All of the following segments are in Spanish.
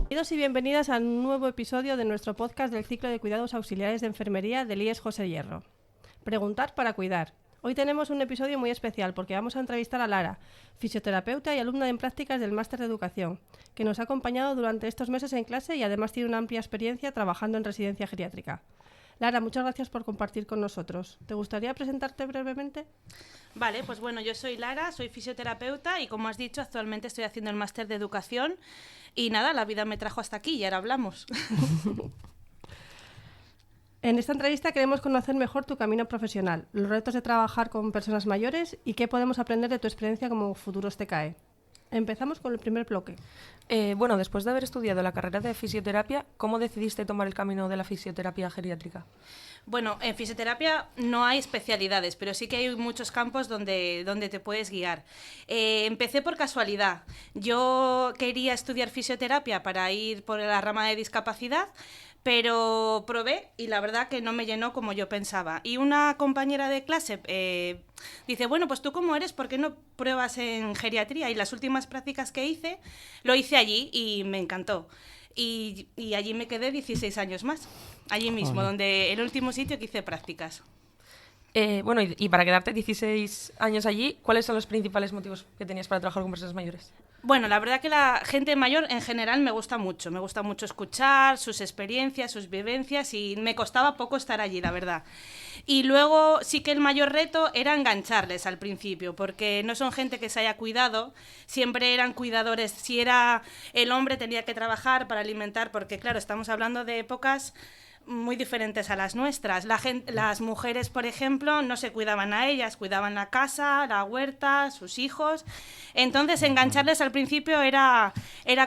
Bienvenidos y bienvenidas a un nuevo episodio de nuestro podcast del ciclo de cuidados auxiliares de enfermería del IES José Hierro. Preguntar para cuidar. Hoy tenemos un episodio muy especial porque vamos a entrevistar a Lara, fisioterapeuta y alumna en prácticas del Máster de Educación, que nos ha acompañado durante estos meses en clase y además tiene una amplia experiencia trabajando en residencia geriátrica. Lara, muchas gracias por compartir con nosotros. ¿Te gustaría presentarte brevemente? Vale, pues bueno, yo soy Lara, soy fisioterapeuta y como has dicho, actualmente estoy haciendo el Máster de Educación y nada, la vida me trajo hasta aquí y ahora hablamos. En esta entrevista queremos conocer mejor tu camino profesional, los retos de trabajar con personas mayores y qué podemos aprender de tu experiencia como futuros TKE. Empezamos con el primer bloque. Bueno, después de haber estudiado la carrera de fisioterapia, ¿cómo decidiste tomar el camino de la fisioterapia geriátrica? Bueno, en fisioterapia no hay especialidades, pero sí que hay muchos campos donde te puedes guiar. Empecé por casualidad. Yo quería estudiar fisioterapia para ir por la rama de discapacidad, pero probé y la verdad que no me llenó como yo pensaba. Y una compañera de clase dice, bueno, pues tú cómo eres, ¿por qué no pruebas en geriatría? Y las últimas prácticas que hice, lo hice allí y me encantó. Y allí me quedé 16 años más, allí mismo, donde el último sitio que hice prácticas. Bueno, y para quedarte 16 años allí, ¿cuáles son los principales motivos que tenías para trabajar con personas mayores? Bueno, la verdad que la gente mayor en general me gusta mucho escuchar sus experiencias, sus vivencias y me costaba poco estar allí, la verdad. Y luego sí que el mayor reto era engancharles al principio, porque no son gente que se haya cuidado, siempre eran cuidadores, si era el hombre tenía que trabajar para alimentar, porque claro, estamos hablando de épocas muy diferentes a las nuestras. Las mujeres, por ejemplo, no se cuidaban a ellas, cuidaban la casa, la huerta, sus hijos. Entonces, engancharles al principio era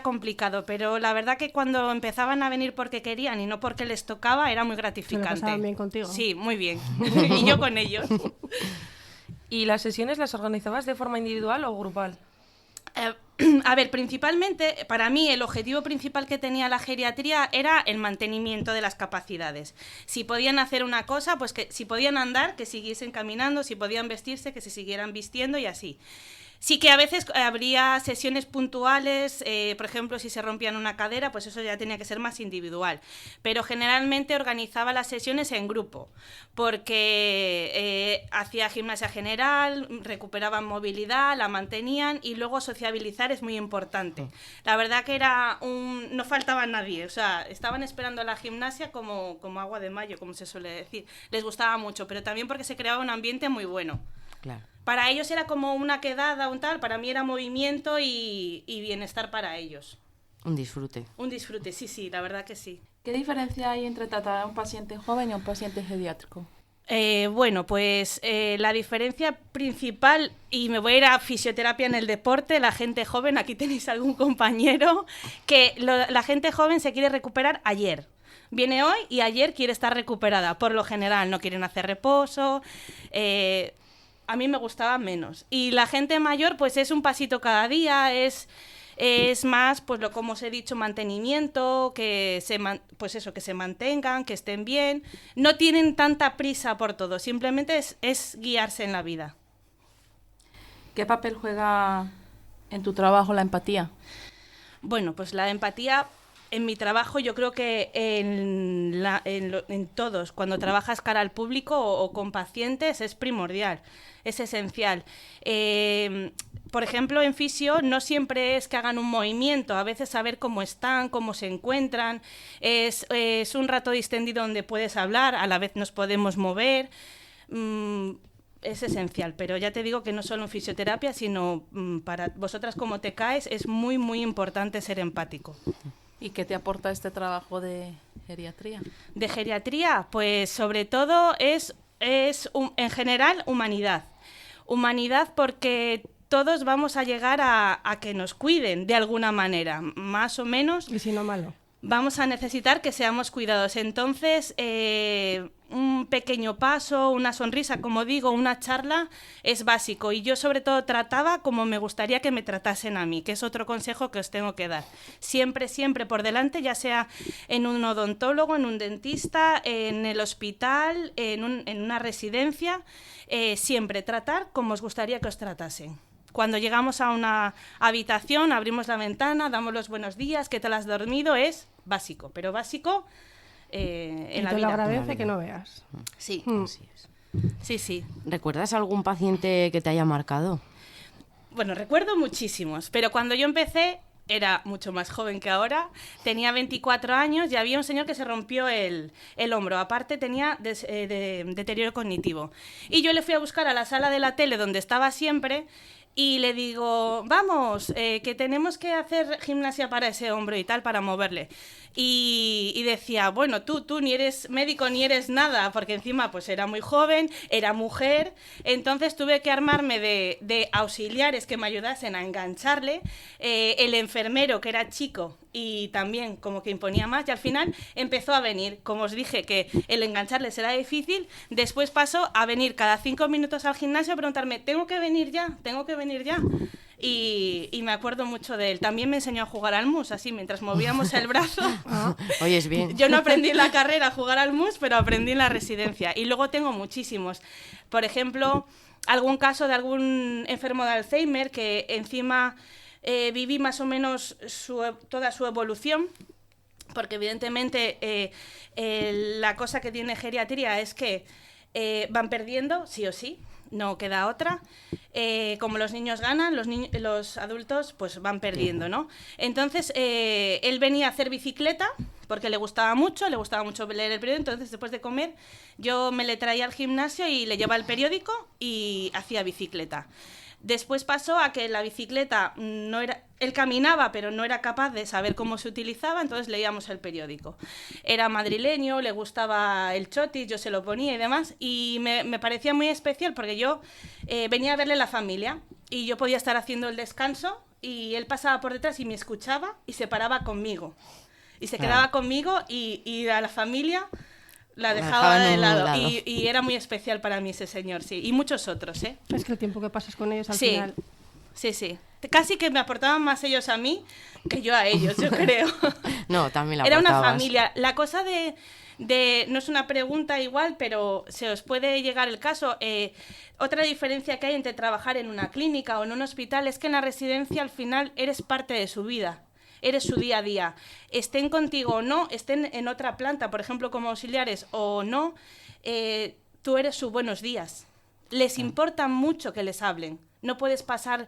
complicado, pero la verdad que cuando empezaban a venir porque querían y no porque les tocaba, era muy gratificante. ¿Se lo pasaban bien contigo? Sí, muy bien. Y yo con ellos. ¿Y las sesiones las organizabas de forma individual o grupal? A ver, principalmente, para mí el objetivo principal que tenía la geriatría era el mantenimiento de las capacidades. Si podían hacer una cosa, pues que si podían andar, que siguiesen caminando, si podían vestirse, que se siguieran vistiendo y así. Sí que a veces habría sesiones puntuales, por ejemplo, si se rompían una cadera, pues eso ya tenía que ser más individual. Pero generalmente organizaba las sesiones en grupo, porque hacía gimnasia general, recuperaban movilidad, la mantenían y luego sociabilizar es muy importante. La verdad que no faltaba nadie, o sea, estaban esperando la gimnasia como agua de mayo, como se suele decir. Les gustaba mucho, pero también porque se creaba un ambiente muy bueno. Claro. Para ellos era como una quedada, para mí era movimiento y bienestar para ellos. Un disfrute. Un disfrute, sí, la verdad que sí. ¿Qué diferencia hay entre tratar a un paciente joven y a un paciente geriátrico? Bueno, pues la diferencia principal, y me voy a ir a fisioterapia en el deporte, la gente joven, aquí tenéis algún compañero, que la gente joven se quiere recuperar ayer. Viene hoy y ayer quiere estar recuperada, por lo general no quieren hacer reposo, a mí me gustaba menos. Y la gente mayor, pues es un pasito cada día, es más, pues como os he dicho, mantenimiento, que se mantengan, que estén bien. No tienen tanta prisa por todo, simplemente es guiarse en la vida. ¿Qué papel juega en tu trabajo la empatía? Bueno, pues la empatía en mi trabajo yo creo que en todos, cuando trabajas cara al público o con pacientes, es primordial, es esencial. Por ejemplo, en fisio no siempre es que hagan un movimiento, a veces saber cómo están, cómo se encuentran, es un rato distendido donde puedes hablar, a la vez nos podemos mover, es esencial, pero ya te digo que no solo en fisioterapia, sino para vosotras como TKEs es muy, muy importante ser empático. ¿Y qué te aporta este trabajo de geriatría? De geriatría, pues sobre todo es en general humanidad. Humanidad porque todos vamos a llegar a que nos cuiden de alguna manera, más o menos. Y si no, malo. Vamos a necesitar que seamos cuidados. Entonces, un pequeño paso, una sonrisa, como digo, una charla es básico. Y yo sobre todo trataba como me gustaría que me tratasen a mí, que es otro consejo que os tengo que dar. Siempre, siempre por delante, ya sea en un odontólogo, en un dentista, en el hospital, en una residencia, siempre tratar como os gustaría que os tratasen. Cuando llegamos a una habitación, abrimos la ventana, damos los buenos días, ¿qué tal has dormido? Es básico, pero básico en la te vida. lo agradece que no veas. Sí, Así es. sí, sí. ¿Recuerdas algún paciente que te haya marcado? Bueno, recuerdo muchísimos, pero cuando yo empecé era mucho más joven que ahora, tenía 24 años y había un señor que se rompió el hombro, aparte tenía deterioro cognitivo. Y yo le fui a buscar a la sala de la tele donde estaba siempre y le digo, vamos, que tenemos que hacer gimnasia para ese hombro y tal, para moverle. Y decía, bueno, tú ni eres médico ni eres nada, porque encima pues era muy joven, era mujer, entonces tuve que armarme de auxiliares que me ayudasen a engancharle, el enfermero que era chico y también como que imponía más, y al final empezó a venir. Como os dije que el engancharle será difícil, después pasó a venir cada 5 minutos al gimnasio a preguntarme, ¿tengo que venir ya? Y me acuerdo mucho de él. También me enseñó a jugar al mus, así, mientras movíamos el brazo. Oyes bien. Yo no aprendí en la carrera a jugar al mus, pero aprendí en la residencia. Y luego tengo muchísimos. Por ejemplo, algún caso de algún enfermo de Alzheimer que encima viví más o menos toda su evolución, porque evidentemente la cosa que tiene geriatría es que van perdiendo, sí o sí. No queda otra. Como los niños ganan, los adultos pues van perdiendo, ¿no? Entonces, él venía a hacer bicicleta porque le gustaba mucho leer el periódico, entonces después de comer yo me le traía al gimnasio y le llevaba el periódico y hacía bicicleta. Después pasó a que la bicicleta él caminaba, pero no era capaz de saber cómo se utilizaba, entonces leíamos el periódico. Era madrileño, le gustaba el chotis, yo se lo ponía y demás, y me parecía muy especial porque yo venía a verle la familia y yo podía estar haciendo el descanso y él pasaba por detrás y me escuchaba y se paraba conmigo. Y se quedaba conmigo y a la familia la dejaba de lado. Y era muy especial para mí ese señor, sí. Y muchos otros, ¿eh? Es que el tiempo que pasas con ellos al Sí. final... Sí. Casi que me aportaban más ellos a mí que yo a ellos, yo creo. No, también la Era una aportabas. familia. La cosa de no es una pregunta igual, pero se os puede llegar el caso. Otra diferencia que hay entre trabajar en una clínica o en un hospital es que en la residencia al final eres parte de su vida. Eres su día a día. Estén contigo o no, estén en otra planta, por ejemplo, como auxiliares o no, tú eres su buenos días. Les importa mucho que les hablen. No puedes pasar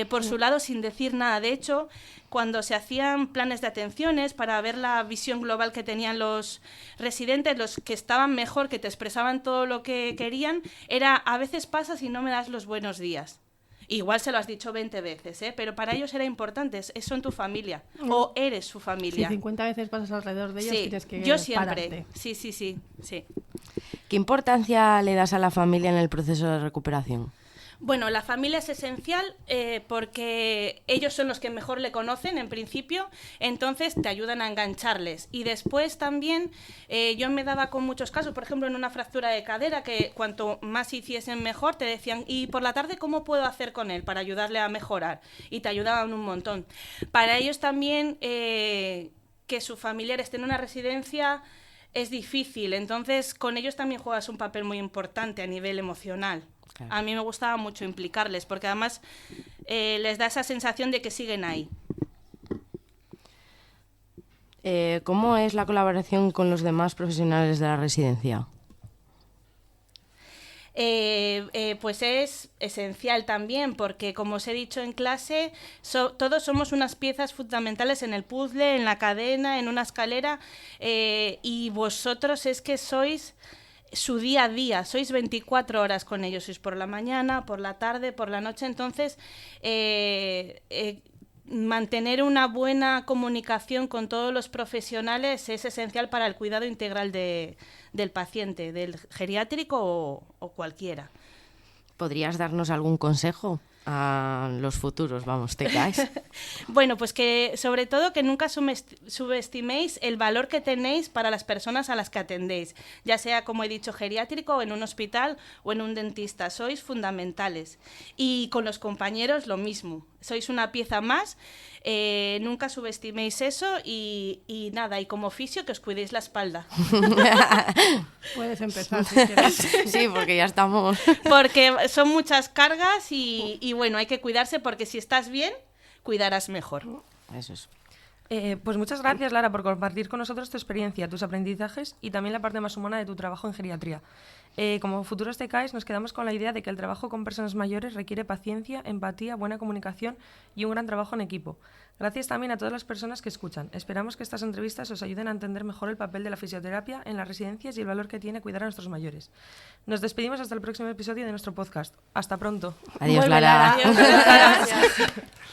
por su lado sin decir nada. De hecho, cuando se hacían planes de atenciones para ver la visión global que tenían los residentes, los que estaban mejor, que te expresaban todo lo que querían, era a veces pasas y no me das los buenos días. Igual se lo has dicho 20 veces, pero para ellos era importante, son tu familia, o eres su familia. Si 50 veces pasas alrededor de ellos, Sí, tienes que yo siempre. pararte. Sí. ¿Qué importancia le das a la familia en el proceso de recuperación? Bueno, la familia es esencial porque ellos son los que mejor le conocen en principio, entonces te ayudan a engancharles. Y después también yo me daba con muchos casos, por ejemplo en una fractura de cadera, que cuanto más hiciesen mejor, te decían, ¿y por la tarde cómo puedo hacer con él para ayudarle a mejorar? Y te ayudaban un montón. Para ellos también que su familiar esté en una residencia es difícil, entonces con ellos también juegas un papel muy importante a nivel emocional. Claro. A mí me gustaba mucho implicarles, porque además les da esa sensación de que siguen ahí. ¿Cómo es la colaboración con los demás profesionales de la residencia? Pues es esencial también, porque como os he dicho en clase, todos somos unas piezas fundamentales en el puzzle, en la cadena, en una escalera, y vosotros es que sois su día a día, sois 24 horas con ellos, sois por la mañana, por la tarde, por la noche, entonces mantener una buena comunicación con todos los profesionales es esencial para el cuidado integral del paciente, del geriátrico o cualquiera. ¿Podrías darnos algún consejo a los futuros? Vamos, te caes. Bueno, pues que sobre todo que nunca subestiméis el valor que tenéis para las personas a las que atendéis, ya sea, como he dicho, geriátrico o en un hospital o en un dentista. Sois fundamentales. Y con los compañeros lo mismo. Sois una pieza más, nunca subestiméis eso y nada, y como fisio que os cuidéis la espalda. Puedes empezar si quieres. Sí, porque ya estamos. Porque son muchas cargas y Y bueno, hay que cuidarse porque si estás bien, cuidarás mejor. Eso es. Pues muchas gracias, Lara, por compartir con nosotros tu experiencia, tus aprendizajes y también la parte más humana de tu trabajo en geriatría. Como futuros TKs nos quedamos con la idea de que el trabajo con personas mayores requiere paciencia, empatía, buena comunicación y un gran trabajo en equipo. Gracias también a todas las personas que escuchan. Esperamos que estas entrevistas os ayuden a entender mejor el papel de la fisioterapia en las residencias y el valor que tiene cuidar a nuestros mayores. Nos despedimos hasta el próximo episodio de nuestro podcast. Hasta pronto. Adiós, Vuelve, Lara. Adiós. Gracias.